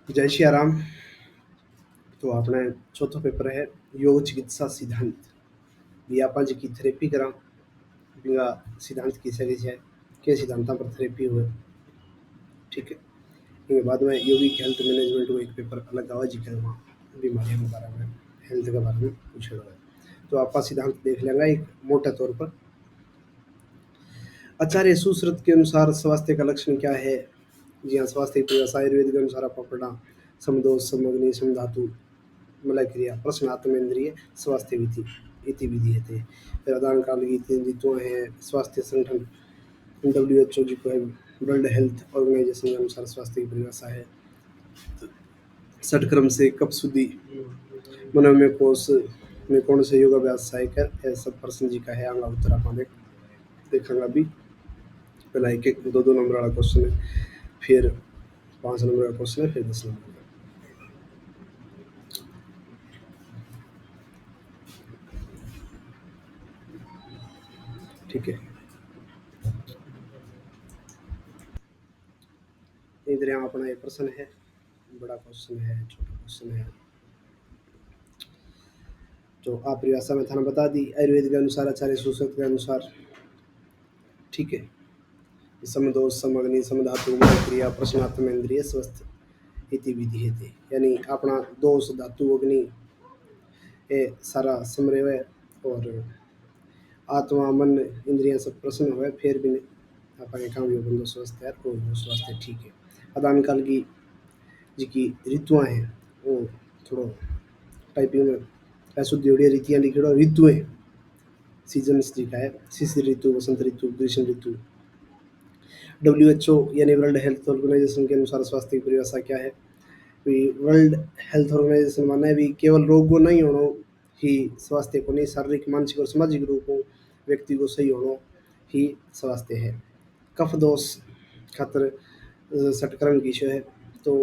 जय श्री राम। तो આપણે ચોથો પેપર है योग चिकित्सा सिद्धांत भी आप जी की थेरेपी करा बिंगा सिद्धांत की सके है के सिद्धांतों पर थेरेपी हुए। ठीक है, इसके बाद में यौगिक हेल्थ मैनेजमेंट को एक पेपर अलग आवा जी कर वहाँ बीमारियों के बारे में हेल्थ के बारे में पूछे हुआ है। तो आप सिद्धांत देख लेंगे एक मोटे तौर पर। आचार्य सुश्रुत के अनुसार स्वास्थ्य का लक्षण क्या है। जी हाँ, स्वास्थ्य की परिभाषा आयुर्वेद के अनुसार आप पढ़ना समदोष समग्नि समधातु मलय क्रिया प्रश्न आत्मेंद्रिय स्वास्थ्य विधि इति विधि है। प्रदान काल की तीन ऋतुएं हैं। स्वास्थ्य संगठन WHO जी को है वर्ल्ड हेल्थ ऑर्गेनाइजेशन के अनुसार स्वास्थ्य की परिभाषा है षटक्रम से कब शुद्धि मनोमय कोष में कौन से योगाभ्यास सहायक है। यह सब प्रश्न जी का है आंगा उत्तर आप देखेंगे अभी। पहला एक एक दो दो नंबर वाला क्वेश्चन है, फिर 5 नंबर का क्वेश्चन है, फिर 10 नंबर का। ठीक है, इधर यहाँ अपना एक प्रश्न है, बड़ा क्वेश्चन है छोटा क्वेश्चन है। तो आप परिभाषा में थाना बता दी आयुर्वेद के अनुसार आचार्य सुश्रुत के अनुसार। ठीक है, समदोष समग्नि समधातु मलय क्रिया प्रश्नात्मेंद्रिय स्वस्थ इति विधि है। यानी अपना दोष धातु अग्नि ये सारा समन्वय और आत्मा मन इंद्रियां सब प्रसन्न हुए फिर भी अपने काम यो बंदो स्वस्थ है और वो स्वास्थ्य ठीक है। आदान काल की जी की ऋतुआं हैं वो थोड़ा टाइपिंग में ऐसो जोड़िया रीतियां लिखेड़ो ऋतुएं सीजन्स जी का है शिशिर ऋतु वसंत ऋतु ग्रीष्म ऋतु। WHO यानी वर्ल्ड हेल्थ ऑर्गेनाइजेशन के अनुसार स्वास्थ्य की परिभाषा क्या है। वर्ल्ड हेल्थ ऑर्गेनाइजेशन माने भी केवल रोगों नहीं होना ही स्वास्थ्य को नहीं, शारीरिक मानसिक और सामाजिक रूपों व्यक्ति को सही होना ही स्वास्थ्य है। कफ दोष खातर षटक्रम की विषय है। तो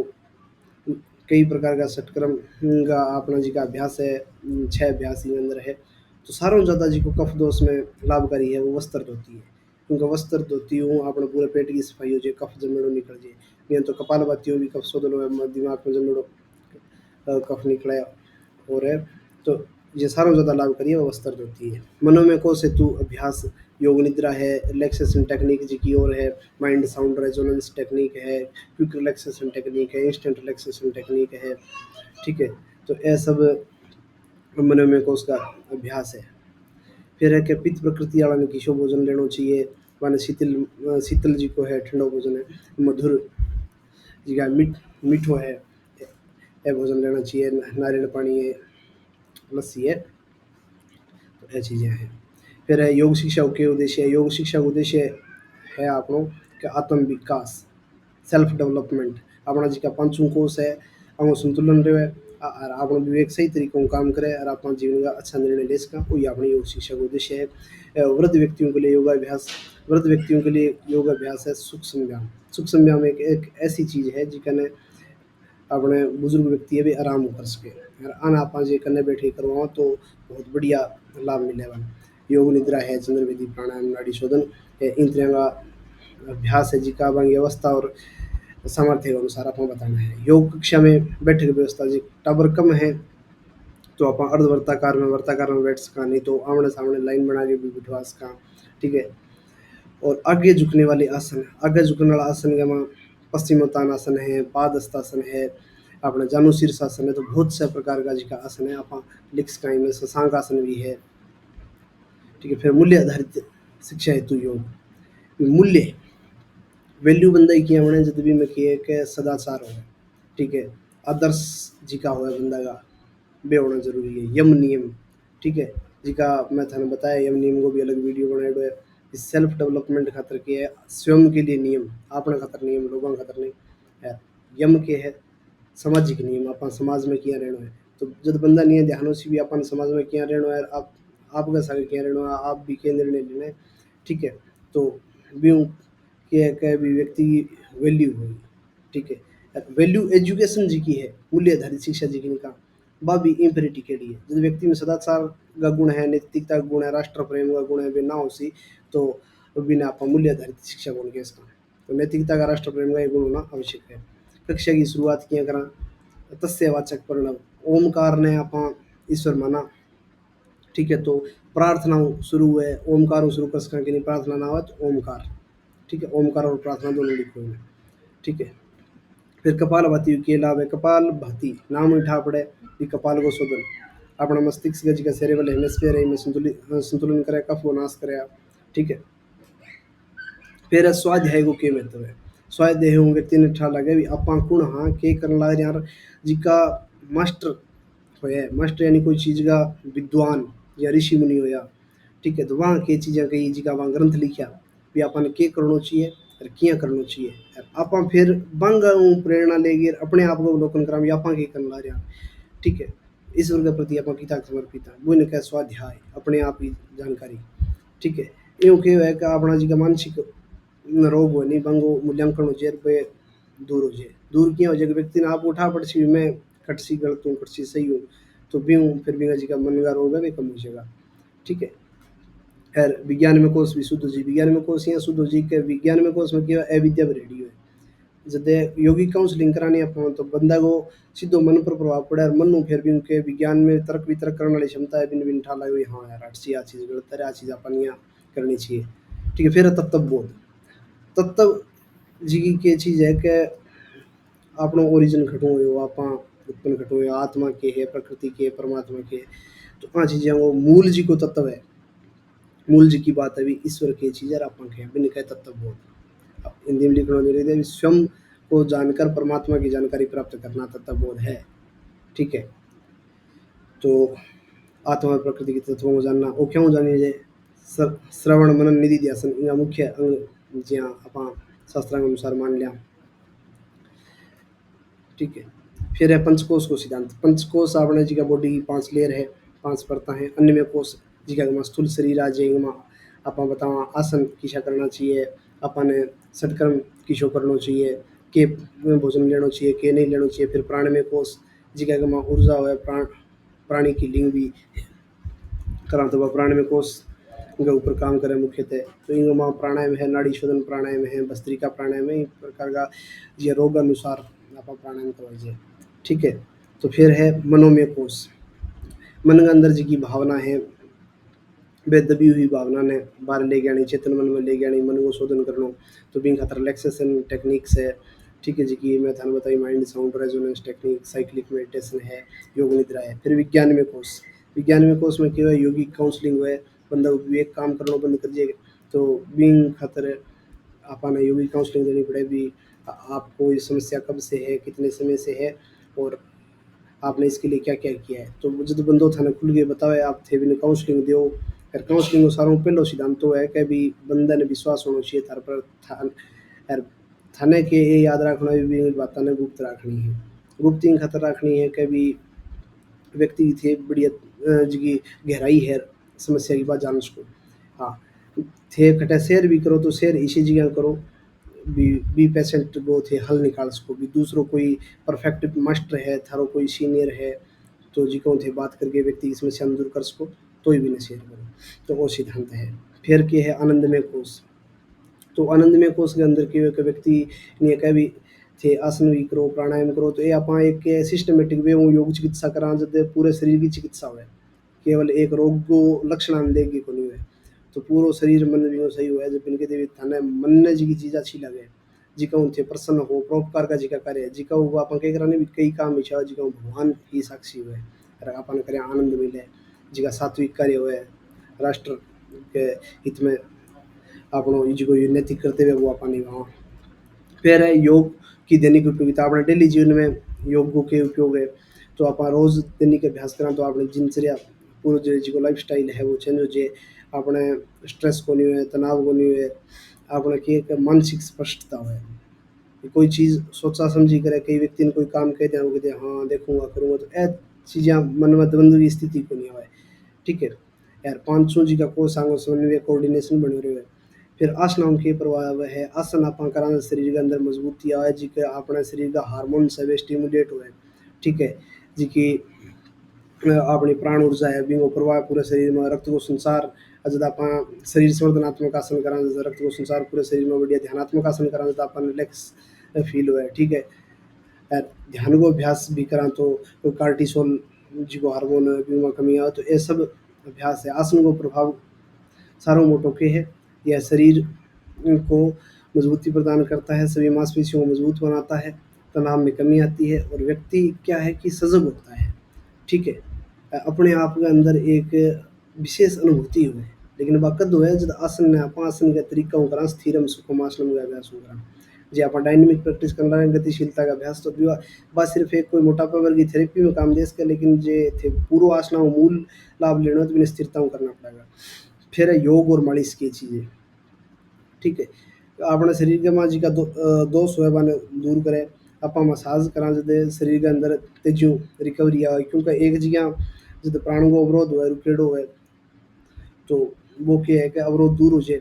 कई प्रकार का षटक्रम का अपना जी का अभ्यास है, 6 अभ्यास के अंदर है। तो सारों ज़्यादा जी को कफ दोष में लाभकारी है वो वस्त्र धोती है, क्योंकि वस्त्र धोती हूँ अपने पूरे पेट की सफाई हो जाए, कफ जमेड़ो निकल जाए। नहीं तो कपाल भातियों भी कफ शोधन हो, दिमाग में जमेड़ो कफ निकले और है। तो ये सारों ज़्यादा लाभकारी है वो वस्त्र धोती है। मनोमय कोष हेतु अभ्यास योग निद्रा है, रिलैक्सेशन टेक्निक जी की ओर है, माइंड साउंड रेजोनेंस टेक्निक है, क्विक रिलैक्सेशन टेक्निक है, इंस्टेंट रिलैक्सेशन टेक्निक है। ठीक है, तो यह सब मनोमय कोष का अभ्यास है। फिर है कि पित्त प्रकृति वाला ने किशो भोजन लेना चाहिए, माने शीतल शीतल जी को है ठंडो भोजन है, मधुर जी का मीठो है यह भोजन लेना चाहिए, नारियल पानी है, लस्सी है। तो ये चीज़ें हैं। फिर है योग शिक्षा के उद्देश्य। योग शिक्षा का उद्देश्य है आपनों कि आत्म विकास सेल्फ डेवलपमेंट अपना जी का पांचों कोष है हम संतुलन रहे और आप विवेक सही तरीकों काम करे और अपना जीवन का अच्छा निर्णय ले सका वही अपने योग शिक्षा का उद्देश्य है। वृद्ध व्यक्तियों के लिए योगाभ्यास, वृद्ध व्यक्तियों के लिए योगाभ्यास है सूक्ष्म व्यायाम। सूक्ष्म व्यायाम एक ऐसी चीज़ है जिकने अपने बुजुर्ग व्यक्ति भी आराम कर सके और आन आप जे कने बैठे करवाओ तो बहुत बढ़िया लाभ मिलेगा। योग निद्रा है, चंद्रवेदी प्राणायाम नाड़ी शोधन इन तरह का अभ्यास है जिका बंगी अवस्था और सामर्थ्य के अनुसार आपको बताना है। योग कक्षा में बैठक व्यवस्था जी टावर कम है तो आप वर्ताकार में बैठ सका, नहीं तो आमने सामने लाइन बना के भी बिठवा सका। ठीक है, और आगे झुकने वाले आसन, आगे झुकने वाला आसन में पश्चिमोत्तानासन है, पादहस्तासन है, अपना जानु शीर्षासन है। तो बहुत से प्रकार का जी का आसन है आप लिख सका। में शशांक आसन भी है। ठीक है, फिर मूल्य आधारित शिक्षा हेतु योग मूल्य वैल्यू बंदा की हमने जब भी में किए के सदाचार हो। ठीक है, आदर्श जी का हो बंदा का बे होना जरूरी है। यम नियम, ठीक है, जी का मैं थाने बताया यम नियम को भी अलग वीडियो बनाए है। सेल्फ डेवलपमेंट खातर के है, स्वयं के लिए नियम, अपने खातर नियम लोगों खातर नहीं है। यम के है सामाजिक नियम, अपन समाज में किया रहना है। तो जब बंदा नहीं है ध्यानों से भी अपन समाज में किया रहना है, आपका सारे किया रहना है, आप भी के निर्णय लेना है। ठीक है, तो भी के भी व्यक्ति की वैल्यू होगी। ठीक है, वैल्यू एजुकेशन जी की है, मूल्य आधारित शिक्षा जी की का बा भी इम्पेरेटिव के लिए जो व्यक्ति में सदाचार का गुण है, नैतिकता का गुण है, राष्ट्र प्रेम का गुण है वे ना हो सी तो बिना आप मूल्य आधारित शिक्षा गुण के इसका। तो नैतिकता का राष्ट्र प्रेम का ये गुण होना आवश्यक है। कक्षा की शुरुआत किया करा तस्यवाचक प्रणव ओमकार ने आपा ईश्वर माना। ठीक है, तो प्रार्थना शुरू है ओमकार शुरू कर सकें कि नहीं प्रार्थना ना हो तो ओमकार। ठीक है, ओमकार और प्रार्थना दोनों लिखो हुए। ठीक है, फिर कपाल भाती के लाभ है कपाल भाती नाम उठा पड़े कि कपाल को शोधन अपना मस्तिष्क गज का सेरेबल हेमिस्फीयर है में संतुलन करे कफ को नाश करे। ठीक है, फिर स्वाध्याय को के महत्व है स्वाध्याय हूँ व्यक्ति ने ठा लगे भी अपा कुण हाँ के करन लाग यार जिका मास्टर होया मास्टर यानी कोई चीज का विद्वान या ऋषि मुनि होया। ठीक है, तो वहाँ के चीज़ें कही जिका वहाँ ग्रंथ लिखा भी अपन के करना चाहिए और किया करना चाहिए और आपा फिर बंग प्रेरणा लेगी अपने आप को अवलोकन करा भी आपा के करना रहा। ठीक है, ईश्वर के प्रति अपा किता समर्पित है वो इनका स्वाध्याय अपने आप ही जानकारी। ठीक है, यूँ के है कि अपना जी का मानसिक रोग हो नहीं बंगो मूल्यांकन हो जाए पे दूर हो जाए दूर किया हो जाए व्यक्ति ने आप उठा पड़सी मैं कटसी गलत हूँ कटसी सही हूँ तो भी हूँ फिर भी जी का मन का रोग है वे कम हो जाएगा। ठीक है, खैर विज्ञान में कोर्स भी शुद्ध जी विज्ञान में कोर्स यहाँ शुद्ध जी के विज्ञान में कोर्स में क्या अविद्या रेडियो है जदे योगी काउंसलिंग करानी अपन तो बंदा को सीधो मन पर प्रभाव पड़े और मन फिर भी उनके विज्ञान में तर्क वितर्क करने वाली क्षमता है बिन बिन ठाला हुई हाँ यार अच्छी आ चीज़ गलत है आ चीज़ अपन यहाँ करनी चाहिए। ठीक है, फिर है तत्व बोध तत्व जी की चीज़ है कि अपनो ओरिजिन खटो हो आप उत्पन्न खटो हो आत्मा के है प्रकृति के परमात्मा के तो आ चीज़ें वो मूल जी को तत्व है मूल जी की बात है भी ईश्वर की चीज़ है अपन के बिन कहे तत्व बोध अब हिंदी में लिखना जरूरी है स्वयं को जानकर परमात्मा की जानकारी प्राप्त करना तत्व बोध है। ठीक है, तो आत्मा और प्रकृति के तत्वों को जानना वो क्यों जानी जाए श्रवण मनन निधि ध्यान इनका मुख्य अंग जी हाँ अपा शास्त्रांग अनुसार मान लिया। ठीक है, फिर है पंचकोश को सिद्धांत पंचकोश आपने जी का बॉडी की 5 लेयर है 5 परता है अन्य में कोश जी का स्थूल शरीर आ जाएगा आप बतावा आसन किसा करना चाहिए अपन सटकर्म किसो करना चाहिए के भोजन लेना चाहिए के नहीं लेना चाहिए फिर प्राण में कोश जी का ऊर्जा हो प्राण प्राणी की लिंग भी करा तो वह प्राण में कोश के ऊपर काम करे मुख्यतः तो इनमें प्राणायाम है नाड़ी शोधन प्राणायाम है भस्त्रिका प्राणायाम है इस प्रकार का ये रोग अनुसार आप प्राणायाम करवाइए। ठीक है, तो फिर है मनोमय कोश मन के अंदर जी की भावना है वे दबी हुई भावना ने बाहर ले गया चेतन मन में ले गया मन को शोधन करना तो भी खातर रिलैक्सेशन टेक्निक्स है। ठीक है जी की मैं थाने बताई mind sound resonance technique cyclic meditation है योग निद्रा है। फिर विज्ञान में कोर्स में क्या योगी काउंसलिंग हुआ है बंदा विवेक काम करना बंद कर दिए तो बींग खातर आपने योगी काउंसलिंग देनी पड़े भी आपको ये समस्या कब से है कितने समय से है और आपने इसके लिए क्या क्या किया है तो जो बंदो थाने खुल के बतावे आप थे भी काउंसलिंग दो फिर काउंसलिंग को सारों पहलो सिद्धांत तो है कि भी बंदा ने विश्वास होना चाहिए थार पर यार थाने के ये याद रखना भी बातें ने गुप्त रखनी है गुप्त खतर रखनी है कि भी व्यक्ति थे बढ़िया जी गहराई है समस्या की बात जान सको। हाँ, थे खटे शेयर भी करो तो शेयर इसी जगह करो बी पेशेंट वो थे हल निकाल सको भी दूसरों कोई परफेक्ट मास्टर है थारो कोई सीनियर है तो जी को थे बात करके व्यक्ति की समस्या दूर कर सको तो ही भी न शेयर करो तो वो सिद्धांत है। फिर क्या है आनंदमय कोश तो आनंदमय कोश के अंदर के व्यक्ति ने कह भी थे आसन भी करो प्राणायाम करो तो ये आप एक सिस्टमेटिक वे योग चिकित्सा करा जब पूरे शरीर की चिकित्सा हुए केवल एक रोग को लक्षण देगी को नहीं हुए तो पूरा शरीर मन भी सही हुआ है जब इनके देवी थाने मन ने जी की चीज़ अच्छी लगे जिका उनसे प्रसन्न हो परोपकार का जिका कार्य जिका वो अपन कह कराने भी कई काम इच्छा जिका भगवान ही साक्षी हुए और अपन करें आनंद मिले जिका सात्विक कार्य हुए राष्ट्र के हित में अपनो जो नैतिक कर्तव्य वो अपन वहाँ। फिर है योग की दैनिक उपयोगिता अपने डेली जीवन में योग के उपयोग है तो आप रोज दैनिक अभ्यास करें तो आपने दिनचर्या पूरा जो लाइफ स्टाइल है वो चेंज हो जाए अपने स्ट्रेस को नहीं हुए तनाव को नहीं हुए अपने की एक मानसिक स्पष्टता हुए कि कोई चीज़ सोचा समझी करे कई व्यक्ति ने कोई काम कह दिया वो कहते हाँ देखूंगा करूँगा तो ऐ चीज़ें मन में द्वंद्व की स्थिति को नहीं हुआ। ठीक है यार 500 जी का कोर्स आंगो समन्वय कोऑर्डिनेशन बने रहे है। फिर आसनों के प्रभाव है आसन आप कराना शरीर के अंदर मजबूती आए जी के अपने शरीर का हार्मोन सब स्टिमुलेट हुए। ठीक है जी की अपनी प्राण ऊर्जा है बिंगो प्रभाव पूरे शरीर में रक्त को संसार जब आप शरीर संवर्धनात्मक आसन करा रक्त को संसार पूरे शरीर में बढ़िया ध्यानात्मक आसन करा तो अपन रिलैक्स फील हुआ है। ठीक है ध्यान को अभ्यास भी करा तो कार्टिसोल जो हार्मोन बीमा कमी आओ तो ये सब अभ्यास है। आसन को प्रभाव सारों मोटों के है। यह शरीर को मजबूती प्रदान करता है, सभी मांसपेशियों को मजबूत बनाता है, तनाव में कमी आती है और व्यक्ति क्या है कि सजग होता है। ठीक है, अपने आप के अंदर एक विशेष अनुभूति हुए। लेकिन वह कद हुए जब आसन ने आप आसन का तरीका करा स्थिरम सुखम आसनम का अभ्यास करा जी आप डायनेमिक प्रैक्टिस कर रहे हैं गतिशीलता का अभ्यास तो बस सिर्फ एक कोई मोटापा वर्गी थेरेपी में काम दे सके लेकिन जे थे पूर्व आसना मूल लाभ लेना तो स्थिरता करना पड़ेगा। फिर है योग और मालिश की चीज़ें। ठीक है, अपने शरीर के माँ जी का दोष हुए बने दूर करे। आप मसाज करा जब शरीर के अंदर तेजू रिकवरी आए क्योंकि एक जगह जब प्राणों को अवरोध हुआ रुकेड़ो हुए तो वो क्या है कि अवरोध दूर हो जाए,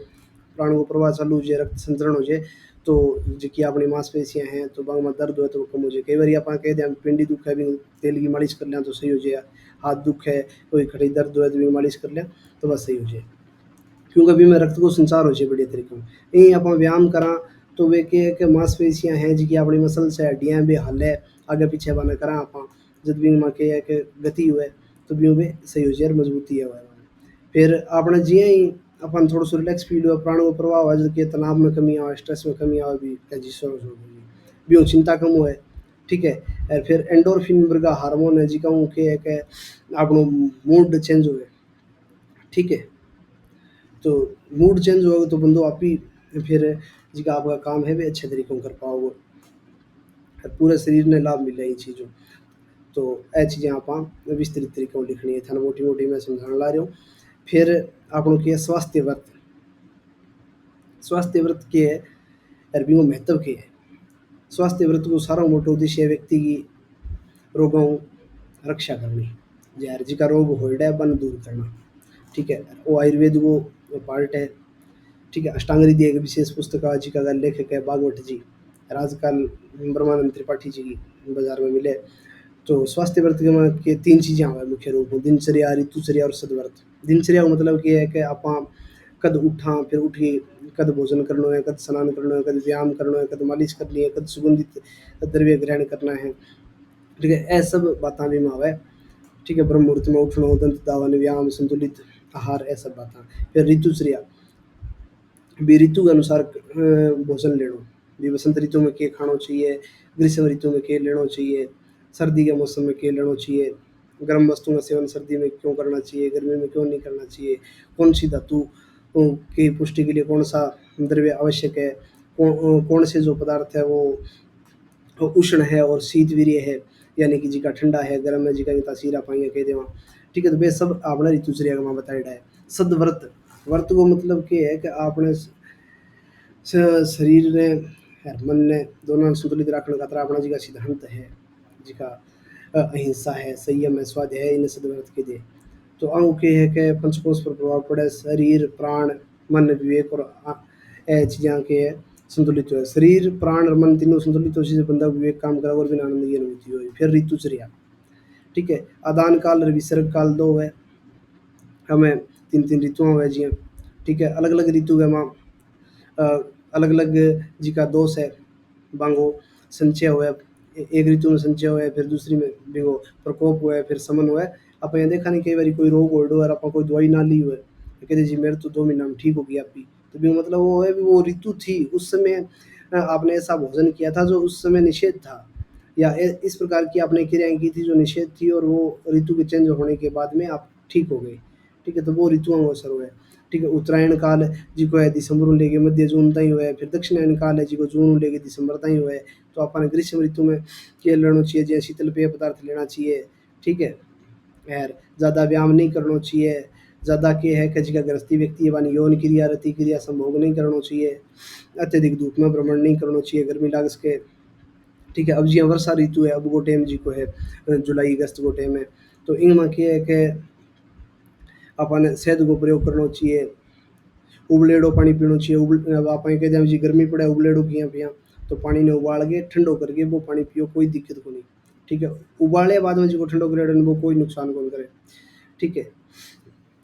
प्राणों को प्रवाह चालू हो जाए, रक्त संचरण हो जाए तो जी अपनी मांसपेशियां हैं तो बांग में दर्द हो तो वो कम हो जाए। कई बार आप कह दें पिंडी दुख है भी तेल की मालिश कर लें तो सही हो जाए, हाथ दुख है कोई खड़ी दर्द हो तो भी मालिश कर लें तो बस सही हो जाए क्योंकि अभी में रक्त को संचार हो जाए बढ़िया तरीके में। यही आप व्यायाम करा तो वे के मांसपेशियां हैं जी अपनी मसल्स है हड्डियां भी हल है आगे पीछे बना करा आप जब भी में के गति हुए तो भी में सही हो जाए मजबूती है वह। फिर आपने जिया ही अपन थोड़ा सा रिलैक्स फील हुआ प्राणों को प्रभाव हुआ जबकि तनाव में कमी आवे स्ट्रेस में कमी आवे भी भी वो चिंता कम हुए। ठीक है, और फिर एंडोर्फिन वर्गा हार्मोन है जी कहूँ के आपनो मूड चेंज हुए। ठीक है, तो मूड चेंज होगा तो बंदो आप ही फिर जी का आपका काम है भी अच्छे तरीके से कर पाओगे और पूरे शरीर ने लाभ मिले इन चीज़ों। तो ये चीज़ें आप विस्तृत तरीके से लिखनी है थाना मोटी मोटी मैं समझाने ला रहा हूँ। फिर आपको क्या स्वास्थ्य व्रत, स्वास्थ्य व्रत के है अरबी में महत्व के है। स्वास्थ्य व्रत को सारा मोटो उद्देश्य है व्यक्ति की रोगों रक्षा करनी जहर जी का रोग होल्डा बन दूर करना। ठीक है, वो आयुर्वेद को पार्ट है। ठीक है, अष्टांग हृदय एक विशेष पुस्तक आज जी का लेखक है बागवट जी राजकाल ब्रह्मानंद त्रिपाठी जी की बाजार में मिले। तो स्वास्थ्य व्रत के तीन चीज़ें हमारे मुख्य रूप में दिनचर्या ऋतुचर्या और सदव्रत। दिनचर्या का मतलब ये है कि आप कद उठा फिर उठी कद भोजन करना है कद स्नान करना है कद व्यायाम करना है कद मालिश करनी है कद सुगंधित द्रव्य ग्रहण करना है। ठीक है, ये सब बातें भी में आवे। ठीक है, ब्रह्म मुहूर्त में उठना दंत धावन व्यायाम संतुलित आहार ये सब बातें। फिर ऋतुचर्या भी ऋतु के अनुसार भोजन लेना भी बसंत ऋतु में के खाना चाहिए, ग्रीष्म ऋतु में के लेना चाहिए, सर्दी के मौसम में के लेना चाहिए, गर्म वस्तुओं का सेवन सर्दी में क्यों करना चाहिए गर्मी में क्यों नहीं करना चाहिए, कौन सी धातु की पुष्टि के लिए कौन सा द्रव्य आवश्यक है, कौन से जो पदार्थ है वो उष्ण है और शीत वीर्य है यानी कि जी का ठंडा है गर्म है जी का तासीर आप कह देवा। ठीक है, तो वे सब आपने ऋतुचर्या का बताया है। सदव्रत व्रत को मतलब क्या है कि आपने शरीर ने और मन ने दोनों संतुलित रखने का तरह अपना जी का सिद्धांत है जी का अहिंसा है संयम है स्वाध्याय है इन सदव्रत के दे। तो अंग के है कि पंचकोश पर प्रभाव पड़े शरीर प्राण मन विवेक और ए चीज़ें के है संतुलित हो शरीर प्राण और मन तीनों संतुलित हो से बंदा विवेक काम करा और बिना आनंद की अनुभूति हो। फिर ऋतुचर्या। ठीक है, आदान काल और विसर्ग काल दो है हमें तीन तीन ऋतुओं हुए जी। ठीक है, अलग अलग ऋतु के माँ अलग अलग जी का दोष है बांगो संचय हुआ एक ऋतु में संचय हुआ है फिर दूसरी में बिगो प्रकोप हुआ है फिर समन हुआ है। आप यहाँ देखा नहीं कई बार कोई रोग ओढ़ो और आप कोई दवाई ना ली हुआ है तो कहते जी मेरे तो 2 महीना में ठीक हो गया आपकी तो भी मतलब वो है भी वो ऋतु थी उस समय आपने ऐसा भोजन किया था जो उस समय निषेध था या इस प्रकार की आपने क्रियाएं की थी जो निषेध थी और वो ऋतु के चेंज होने के बाद में आप ठीक हो गए। ठीक है, तो वो ऋतुओं का असर हुआ है। ठीक है, उत्तरायण काल जी को है दिसंबर लेके मध्य जून तक हुआ है फिर दक्षिणायन काल है जी को जून लेके दिसंबर तक हुआ है। तो अपन ग्रीष्म ऋतु में क्या लेना चाहिए जैसे शीतल पेय पदार्थ लेना चाहिए। ठीक है, और ज़्यादा व्यायाम नहीं करना चाहिए, ज़्यादा के है कि जिका गृहस्थी व्यक्ति है वानी यौन क्रिया रति क्रिया संभोग नहीं करना चाहिए, अत्यधिक धूप में भ्रमण नहीं करना चाहिए गर्मी लाग सके। ठीक है, अब जी वर्षा ऋतु है अब वो टाइम जी को है जुलाई अगस्त वो टाइम है। तो इनमें क्या है कि अपन शहद को प्रयोग करना चाहिए, उबलेड़ो पानी पीना चाहिए अब आप कहते हैं जी गर्मी पड़े उबलेड़ो किया पिया तो पानी ने उबाल के ठंडो करके वो पानी पियो कोई दिक्कत को नहीं। ठीक है, उबाले बाद में जो ठंडो करे वो कोई नुकसान कौन करे। ठीक है,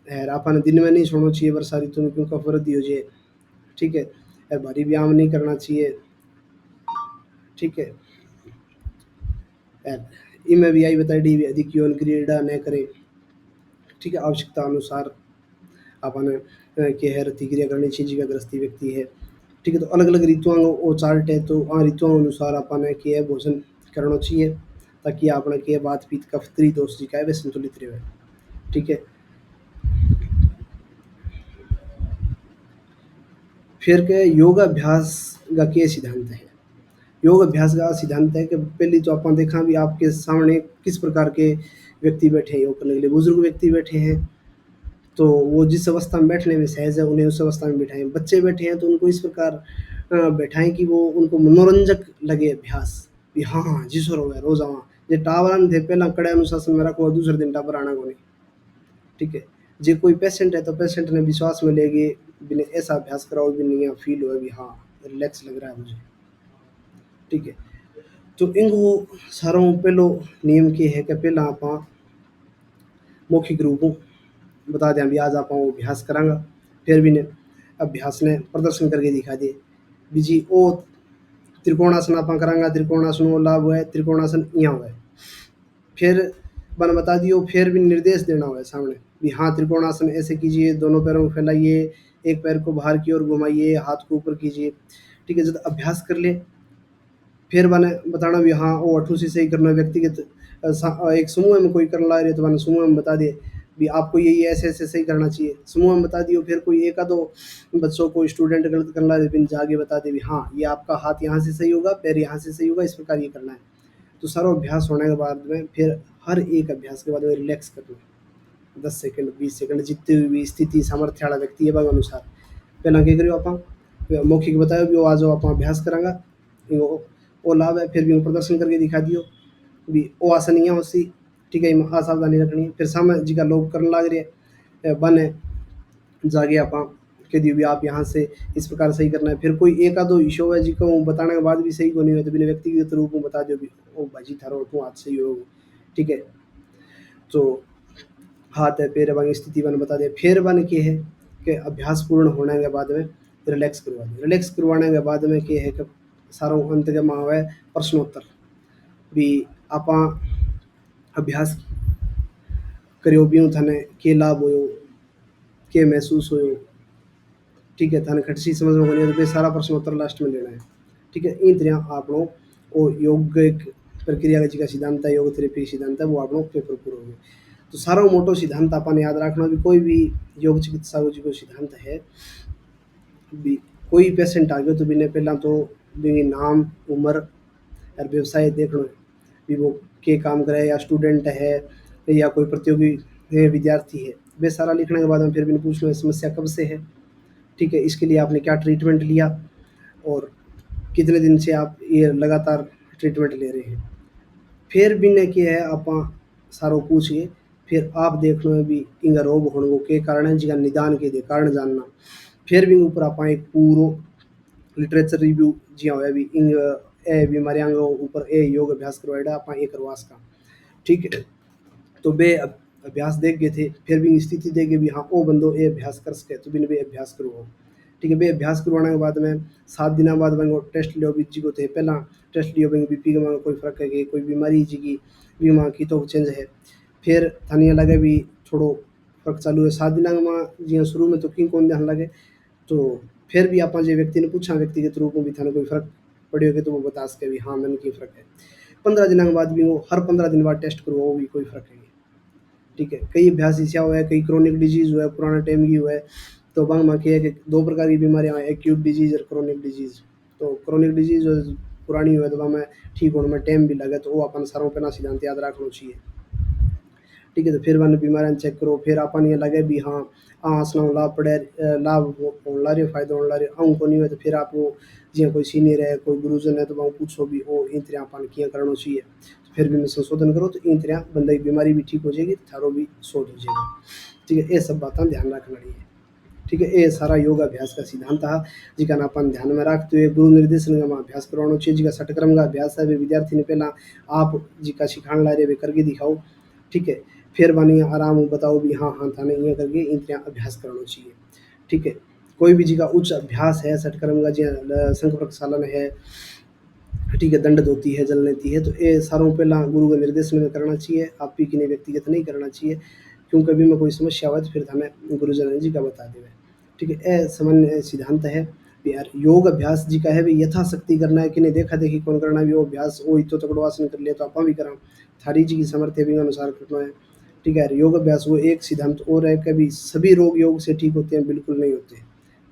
और अपन दिन में नहीं सोना चाहिए वर्षा ऋतु में क्योंकि वृद्धि हो जाए। ठीक है, और भारी व्यायाम नहीं करना चाहिए। ठीक है, इनमें भी यही बताई अधिक यौन क्रीड़ा न करें। ठीक है, आवश्यकता अनुसार अपन के है प्रतिक्रिया करनी चाहिए जिका ग्रस्ती व्यक्ति है। ठीक है, तो अलग अलग ऋतुओं वो चार्ट है, तो आ ऋतुओं अनुसार अपन के है भोजन करना चाहिए ताकि अपने के बात पीत कफ्तरी दोष जी का है वे संतुलित रहे। ठीक है, फिर के योगाभ्यास का क्या सिद्धांत है। योग अभ्यास का सिद्धांत है कि पहले तो अपन देखा भी आपके सामने किस प्रकार के व्यक्ति बैठे हैं योग करने के लिए। बुजुर्ग व्यक्ति बैठे हैं तो वो जिस अवस्था में बैठने में सहज है उन्हें उस अवस्था में बिठाएं। बच्चे बैठे हैं तो उनको इस प्रकार बैठाएं कि वो उनको मनोरंजक लगे अभ्यास। कि हाँ हाँ जी सर हो गया रोज आवा जे टावर थे पहला कड़े अनुशासन में रखो दूसरे दिन टावर आना को नहीं। ठीक है, जे कोई पेशेंट है तो पेशेंट ने विश्वास में लेके बिना ऐसा अभ्यास कराओ भी नहीं फील हो भी हाँ रिलैक्स लग रहा है मुझे। ठीक है, तो इनको सारों पहलो नियम के है कि पहला आप मौखिक रूप बता दें भी आज आप अभ्यास करांगा। फिर भी ने अभ्यास ने प्रदर्शन करके दिखा दिए भी जी ओ त्रिकोणासन आप करांगा। त्रिकोणासन वो लाभ हुआ है, त्रिकोणासन यहाँ हुआ है। फिर मैंने बता दियो फिर भी निर्देश देना हुआ है सामने भी हाँ त्रिकोणासन ऐसे कीजिए, दोनों पैरों को फैलाइए, एक पैर को बाहर की ओर घुमाइए, हाथ को ऊपर कीजिए। ठीक है, जब अभ्यास कर ले फिर मैंने बताना भी हाँ वो अठू से सही करना व्यक्तिगत एक समूह में कोई करना रहे तो मैंने समूह में बता दिए भी आपको ये ऐसे ऐसे सही करना चाहिए। समूह में बता दियो फिर कोई एक आधो बच्चों को स्टूडेंट गलत करना रहे फिर जाके बता दे भी हाँ ये आपका हाथ यहाँ से सही होगा, पैर यहाँ से सही होगा, इस प्रकार ये करना है। तो सारा अभ्यास होने के बाद में फिर हर एक अभ्यास के बाद में रिलैक्स करना है 10 सेकंड 20 सेकंड जितनी भी स्थिति सामर्थ्य वाला व्यक्ति है वह अनुसार पहला क्या करियो आप मौखिक बताओ भी वो आज आप अभ्यास करांगा वो लाभ है। फिर भी वो प्रदर्शन करके दिखा दियो भी वो आसन यहाँ होसी। ठीक है, इमें असावधानी रखनी है। फिर सामने जी का लोग करने लग रहे बन है जागे आप कह दियो भी आप यहाँ से इस प्रकार सही करना है। फिर कोई एक आधो इशो है जी को बताने के बाद भी सही को नहीं हुआ तो बिना व्यक्तिगत रूप में बता दियो भी ओ भाजी थारो तू आज सही हो। ठीक है, तो हाथ है पैर है स्थिति बन बता दे। फिर बन के है कि अभ्यास पूर्ण होने के बाद में रिलैक्स करवा दे। रिलैक्स करवाने के बाद में क्या है कि सारों अंत के माँ है प्रश्नोत्तर भी आप अभ्यास करियो भी थाने के लाभ हो के महसूस हो। ठीक है, थाने खटसी समझ में नहीं तो सारा प्रश्नोत्तर लास्ट में लेना है। ठीक है, इन तरह आप लोग वो योग एक प्रक्रिया का जी सिद्धांत है योग थेरेपी सिद्धांत है वो आप लोग पेपर पूरे हो गए। तो सारा मोटो सिद्धांत अपन याद रखना भी कोई भी योग चिकित्सा को जी को सिद्धांत है भी कोई पेशेंट आ गया तो बिना पहला तो भी नाम उम्र और व्यवसाय देख लो भी वो के काम करे या स्टूडेंट है या कोई प्रतियोगी है विद्यार्थी है वे सारा लिखने के बाद में फिर भी पूछ लो समस्या कब से है। ठीक है, इसके लिए आपने क्या ट्रीटमेंट लिया और कितने दिन से आप ये लगातार ट्रीटमेंट ले रहे हैं। फिर भी ने क्या है आप सारो पूछिए। फिर आप देख लो भी इंगा रोग होने को के कारण है जिका निदान के दे कारण जानना। फिर भी ऊपर आप एक पूरो लिटरेचर रिव्यू जी हाँ भी इंग ए बीमारियां के ऊपर ए योग अभ्यास करवाएगा आप एक करवास का। ठीक है, तो वे अभ्यास देख गए थे फिर भी स्थिति दे गए भी हाँ वो बंदो ये अभ्यास कर सके तो बिन वे अभ्यास करवाओ। ठीक है, वे अभ्यास करवाने के बाद में 7 दिन बाद में टेस्ट लियो भी जी को थे पहला टेस्ट लियो भी बीपी का कोई फर्क है कि कोई बीमारी जी की बीमा की तो चेंज है। फिर थाने लगे भी थोड़ो फर्क चालू है 7 दिन में जी शुरू में तो किंग कौन ध्यान लगे तो फिर भी आप जो व्यक्ति ने पूछा व्यक्तिगत रूप में भी थाने कोई फर्क पड़े होगे तो वो बता सके भी हाँ मैंने की फर्क है। 15 दिन के बाद भी वो हर 15 दिन बाद टेस्ट करो वो भी कोई फर्क नहीं। ठीक है, कई अभ्यास ऐसा हुआ है कई क्रोनिक डिजीज हुआ है पुराने टाइम की हुआ है। तो बंग में है कि 2 प्रकार की बीमारियां एक्यूट डिजीज और क्रोनिक डिजीज। तो क्रोनिक डिजीज पुरानी हुआ तो में ठीक होने में टाइम भी लगे तो वो अपन सारों पे ना सिद्धांत याद रखना चाहिए। ठीक है, तो फिर मैंने बीमारियां चेक करो फिर अपन ये लगे भी हाँ आसना लाभ पड़े लाभ होने ला रहे फायदा होने ला रहे आऊँ को नहीं हुआ तो फिर आप वो जी कोई सीनियर है कोई गुरुजन है तो वहाँ पूछो भी वो इन तरह अपन किया करना चाहिए। फिर भी मैं संशोधन करो तो इन तरह बंदे की बीमारी भी ठीक हो जाएगी थारो भी शोध हो जाएगा। ठीक है, ये सब बातें ध्यान रखना है। ठीक है, ये सारा योग अभ्यास का सिद्धांत है जिका अपन ध्यान में रखते हुए गुरु निर्देशन का अभ्यास करवाना चाहिए। जिका सटक्रम का अभ्यास है वे विद्यार्थी ने पहला आप जिका सिखाने ला रहे वे करके दिखाओ। ठीक है, फिर बनी आराम बताओ भी हाँ हाँ थाने ये करके इन तरह अभ्यास कराना चाहिए। ठीक है, कोई भी जी का उच्च अभ्यास है सटक्रम का जी शंख प्रक्षालन है ठीक है, दंड होती है, जल नीति है, तो ये सारों पहला गुरु के निर्देशन में करना चाहिए, आप ही किन्हीं व्यक्तिगत नहीं करना चाहिए। क्यों कभी में कोई समस्या आवे तो फिर थाने गुरुजन जी का बता देवे। ठीक है, ए सामान्य सिद्धांत है भी यार योग अभ्यास जी का है भी यथाशक्ति करना है कि नहीं देखा देखी कौन करना है, भी वो अभ्यास वो तो तकड़ो आसन कर लिया तो आप भी करा, थारी जी की सामर्थ्य भी अनुसार करना है। ठीक है, योग अभ्यास वो एक सिद्धांत और है, कभी सभी रोग योग से ठीक होते हैं, बिल्कुल नहीं होते।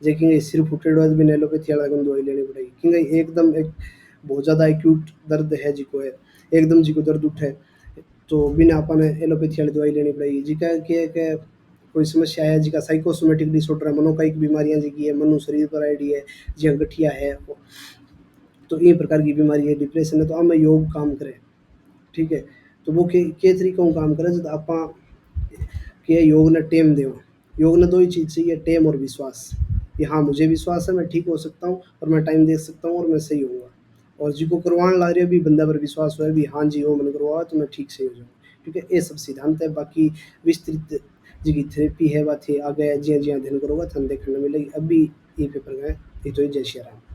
देखेंगे सिर फुटेड बाद भी एलोपैथी वाला दवाई लेनी पड़ेगी, क्योंकि एकदम एक बहुत ज़्यादा एक्यूट दर्द है जिको है, एकदम जिको दर्द उठे तो बिना अपन एलोपैथी वाली दवाई लेनी पड़ेगी। जिका के कोई समस्या है, जिका साइकोसोमेटिक डिसऑर्डर है, मनोकायिक बीमारियां जिकी है, मनु शरीर पर आईडी है, जिया गठिया है, तो ये प्रकार की बीमारी है, डिप्रेशन है, तो हम योग काम करे। ठीक है, तो वो के तरीकों काम करे जब आप कि योग ने टेम देव, योग ने दो ही चीज़ चाहिए, टेम और विश्वास, कि हाँ मुझे विश्वास है मैं ठीक हो सकता हूँ और मैं टाइम दे सकता हूँ और मैं सही होऊंगा। और जिको करवाने ला रहे भी बंदा पर विश्वास हो भी हाँ जी वो मैंने करवाया तो मैं ठीक से हो जाऊँ। ठीक है, ये सब सिद्धांत है, बाकी विस्तृत जी थेरेपी है बात है आगे जिया जिया अध्ययन करोगा थन देखने मिलेगी। अभी ये पेपर गए ये तो जय श्री राम।